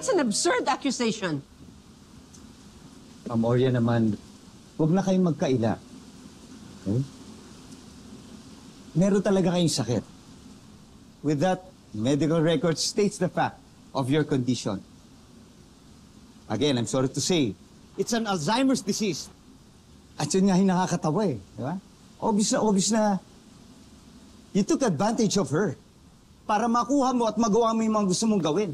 That's an absurd accusation. Ma'am Oria naman, huwag na kayong magkaila. Okay? Meron talaga kayong sakit. With that, medical record states the fact of your condition. Again, I'm sorry to say, it's an Alzheimer's disease. At yun nga yung nakakatawa eh. Di ba? Obvious na you took advantage of her para makuha mo at magawa mo yung mga gusto mong gawin.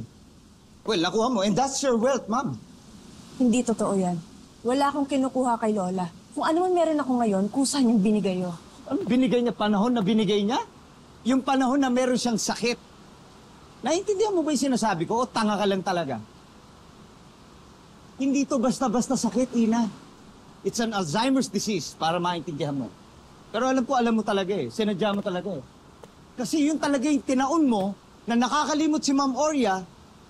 Well, nakuha mo, and that's your wealth, ma'am. Hindi totoo yan. Wala akong kinukuha kay Lola. Kung ano man meron ako ngayon, kusa niyang binigay yun. Ano binigay niya? Panahon na binigay niya? Yung panahon na meron siyang sakit. Naintindihan mo ba yung sinasabi ko? O tanga ka lang talaga? Hindi to basta-basta sakit, Ina. It's an Alzheimer's disease, para maintindihan mo. Pero alam mo talaga eh. Sinadya mo talaga eh. Kasi yun talaga yung tinaon mo na nakakalimot si Ma'am Oria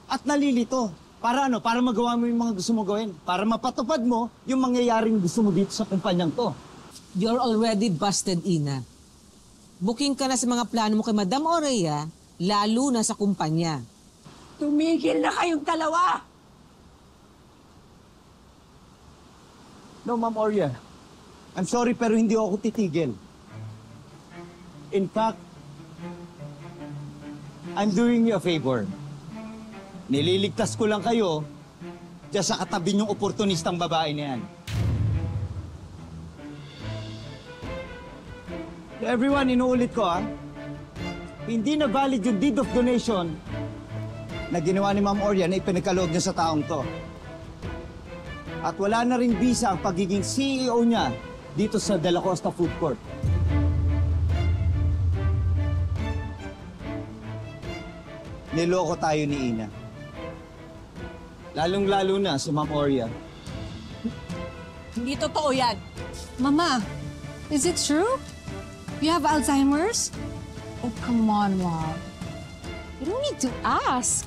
at nalilito. Para ano? Para magawa mo yung mga gusto mo gawin. Para mapatupad mo yung mangyayaring gusto mo dito sa kumpanyang to. You're already busted, Ina. Booking ka na sa mga plano mo kay Madam Oria, lalo na sa kumpanya. Tumigil na kayong dalawa! No, Ma'am Oria. I'm sorry pero hindi ako titigil. In fact, I'm doing you a favor. Nililigtas ko lang kayo dyan sa katabi niyong oportunistang babae na yan. Everyone, inuulit ko hindi na valid yung deed of donation na ginawa ni Ma'am Oria na ipinagkaloob niya sa taong to. At wala na rin visa ang pagiging CEO niya dito sa De La Costa Food Court. Niloko tayo ni Ina. Lalong-lalo na si Ma'am Oria. Hindi totoo yan. Mama, is it true? You have Alzheimer's? Oh, come on, Mom. You don't need to ask.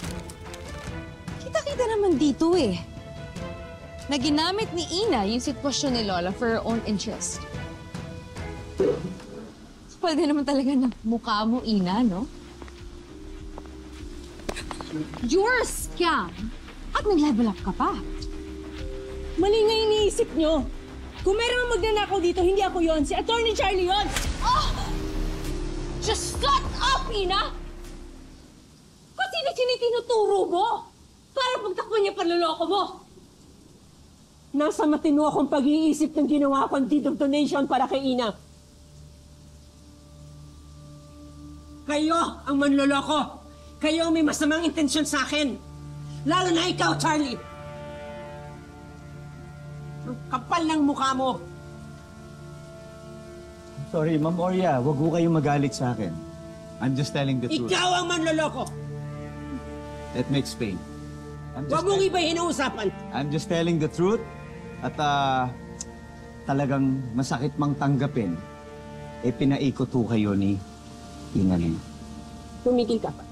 Kita-kita naman dito eh. Na ginamit ni Ina yung sitwasyon ni Lola for her own interest. Pwede naman talaga na mukha mo, Ina, no? You're a scam! At nag-level up ka pa. Mali nga iniisip nyo. Kung meron magnanakaw dito, hindi ako yon. Si Attorney Charlie yon. Oh! Just shut up, Ina! Kasi na tinuturo mo para pagtakpan niya panloloko mo. Nasa matino akong pag-iisip ng ginawa kong deed of donation para kay Ina. Kayo ang manloloko. Kayo ang may masamang intensyon sa akin. Lalo na ikaw, Charlie. Ang kapal ng mukha mo. Sorry, Ma'am Oria, wag ho kayong magalit sa akin. I'm just telling the truth. Ikaw ang manloloko. Let me explain. Huwag mong ibahin ang usapan. I'm just telling the truth. At talagang masakit mang tanggapin. Pinaikot ho kayo ni Ina niya. Tumigil ka pa.